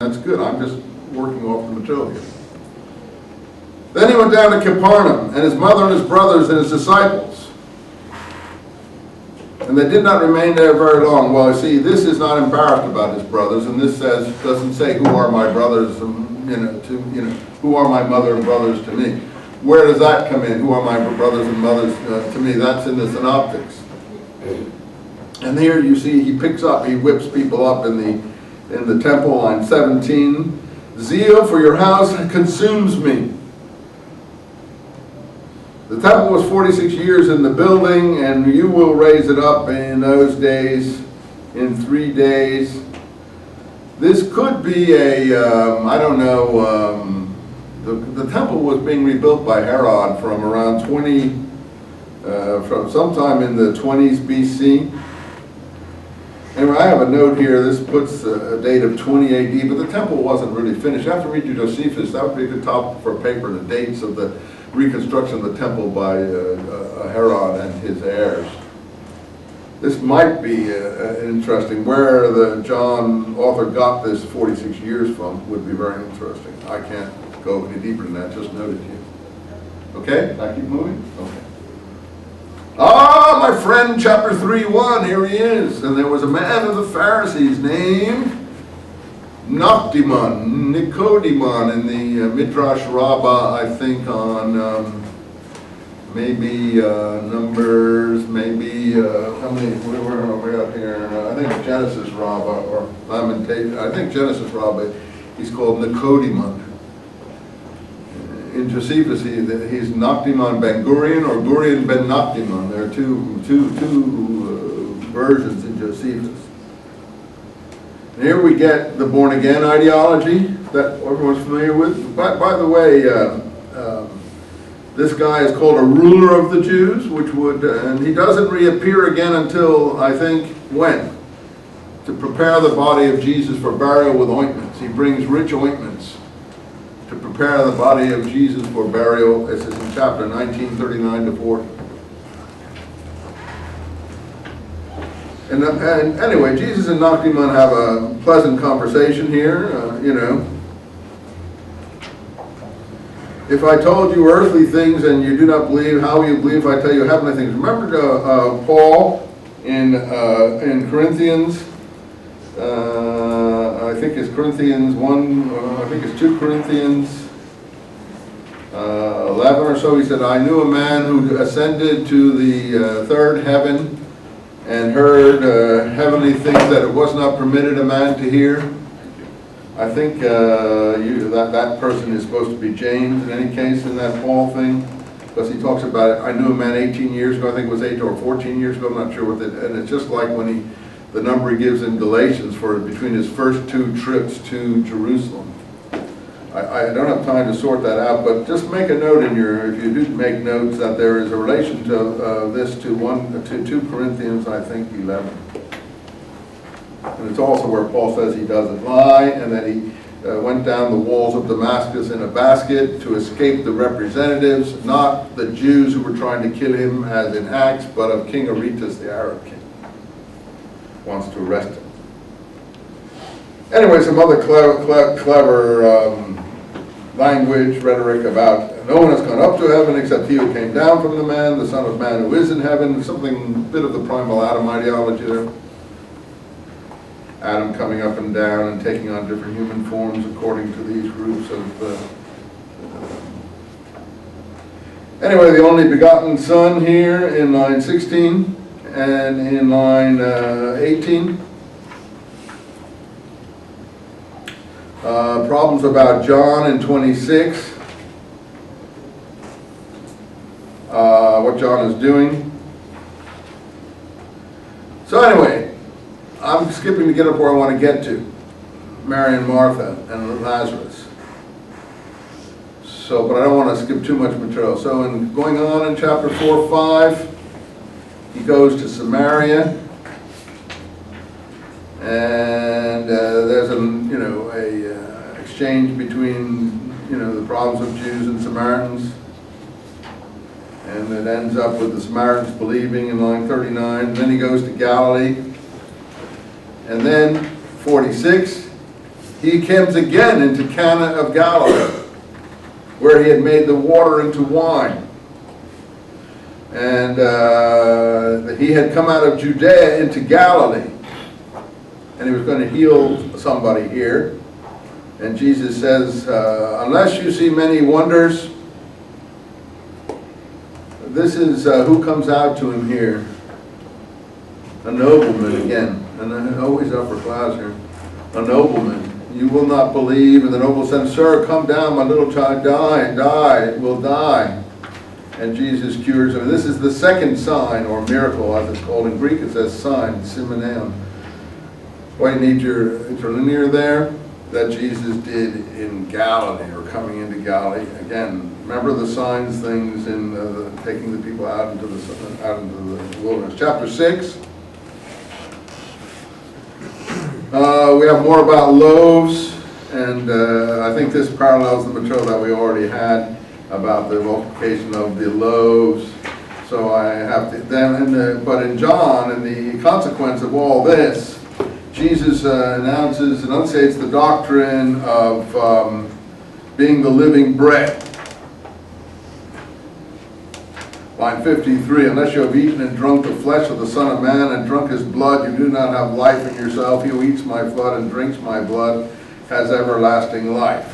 That's good. I'm just working off the material here. Then he went down to Capernaum, and his mother and his brothers and his disciples. And they did not remain there very long. Well, you see, this is not embarrassed about his brothers, and this doesn't say, who are my brothers, who are my mother and brothers to me. Where does that come in? Who are my brothers and mothers to me? That's in the synoptics. And here you see he whips people up in the temple, line 17. Zeal for your house consumes me. The temple was 46 years in the building, and you will raise it up in those days, in 3 days. This could be I don't know, the temple was being rebuilt by Herod from around from sometime in the 20s BC. Anyway, I have a note here. This puts a date of 20 AD, but the temple wasn't really finished. You have to read Josephus. That would be a good topic for a paper, the dates of the reconstruction of the temple by Herod and his heirs. This might be interesting. Where the John author got this 46 years from would be very interesting. I can't go any deeper than that, just noted here. Okay, I keep moving? Okay. Ah, my friend, chapter 3:1, here he is. And there was a man of the Pharisees named Nicodemon in the Midrash Rabbah, I think on maybe Numbers, maybe, how many, where are we up here? I think Genesis Rabbah or Lamentation, I think Genesis Rabbah, he's called Nicodemon. In Josephus, he's Noctemon ben Gurion or Gurion ben Noctemon. There are two versions in Josephus. And here we get the born-again ideology that everyone's familiar with. By the way, this guy is called a ruler of the Jews, and he doesn't reappear again until, I think, when? To prepare the body of Jesus for burial with ointments. He brings rich ointments to prepare the body of Jesus for burial. This is in chapter 19, 39 to 40. And anyway, Jesus and Noctemon have a pleasant conversation here, If I told you earthly things and you do not believe, how will you believe if I tell you heavenly things? Remember Paul in Corinthians, I think it's Corinthians 1, I think it's 2 Corinthians 11 or so. He said, I knew a man who ascended to the third heaven and heard heavenly things that it was not permitted a man to hear. I think that person is supposed to be James in any case in that Paul thing, because he talks about it. I knew a man 18 years ago, I think it was 8 or 14 years ago, I'm not sure what and it's just like when the number he gives in Galatians for between his first 2 trips to Jerusalem. I don't have time to sort that out, but just make a note if you do make notes, that there is a relation to this to 2 Corinthians, I think, 11. And it's also where Paul says he doesn't lie, and that he went down the walls of Damascus in a basket to escape the representatives, not the Jews who were trying to kill him as in Acts, but of King Aretas, the Arab king. Wants to arrest him. Anyway, some other clever language, rhetoric about no one has gone up to heaven except he who came down from the man, the Son of Man who is in heaven, something, bit of the primal Adam ideology there. Adam coming up and down and taking on different human forms according to these groups of... Anyway, the only begotten Son here in line 16 and in line 18. Problems about John in 26. What John is doing. So anyway, I'm skipping to get up where I want to get to. Mary and Martha and Lazarus. So, but I don't want to skip too much material. So in going on in chapter 4, 5, he goes to Samaria. And there's a exchange between the problems of Jews and Samaritans, and it ends up with the Samaritans believing in line 39. And then he goes to Galilee, and then 46, he comes again into Cana of Galilee, where he had made the water into wine. And he had come out of Judea into Galilee, and he was going to heal somebody here. And Jesus says, unless you see many wonders, this is who comes out to him here. A nobleman again, and always upper class here. A nobleman. You will not believe. And the noble said, sir, come down, my little child will die. And Jesus cures him. And this is the second sign, or miracle as it's called. In Greek it says sign, simeneon. Why you need your interlinear there? That Jesus did in Galilee, or coming into Galilee. Again, remember the signs, things in taking the people out into the wilderness. Chapter 6. We have more about loaves, and I think this parallels the material that we already had about the multiplication of the loaves. So I have to then, but in John, in the consequence of all this, Jesus enunciates the doctrine of being the living bread. Line 53, unless you have eaten and drunk the flesh of the Son of Man and drunk his blood, you do not have life in yourself. He who eats my blood and drinks my blood has everlasting life.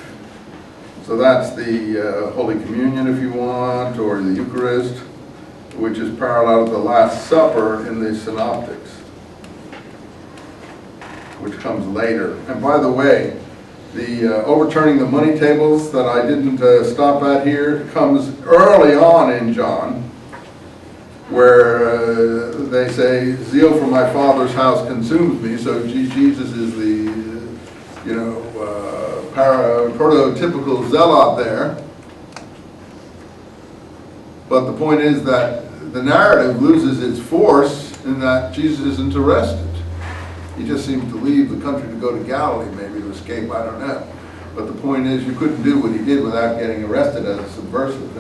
So that's the Holy Communion, if you want, or the Eucharist, which is parallel to the Last Supper in the Synoptics, which comes later. And by the way, the overturning the money tables that I didn't stop at here comes early on in John, where they say, zeal for my Father's house consumes me. So Jesus is the, prototypical zealot there. But the point is that the narrative loses its force in that Jesus isn't arrested. He just seems to leave the country to go to Galilee, maybe to escape, I don't know. But the point is, you couldn't do what he did without getting arrested as a subversive.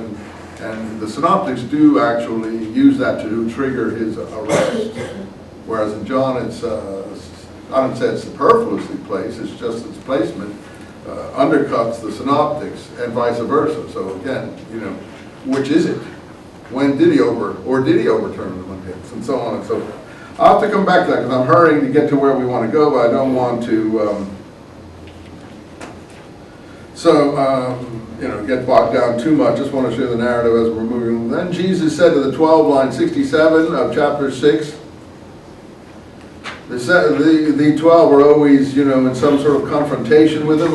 And the Synoptics do actually use that to trigger his arrest. Whereas in John, it's, I don't say it's superfluously placed, it's just its placement undercuts the Synoptics and vice versa. So again, which is it? When did he overturn the money tables, and so on and so forth. I'll have to come back to that because I'm hurrying to get to where we want to go, but I don't want to get bogged down too much. Just want to share the narrative as we're moving. Then Jesus said to the 12, line 67 of chapter 6, the 12 were always, in some sort of confrontation with him.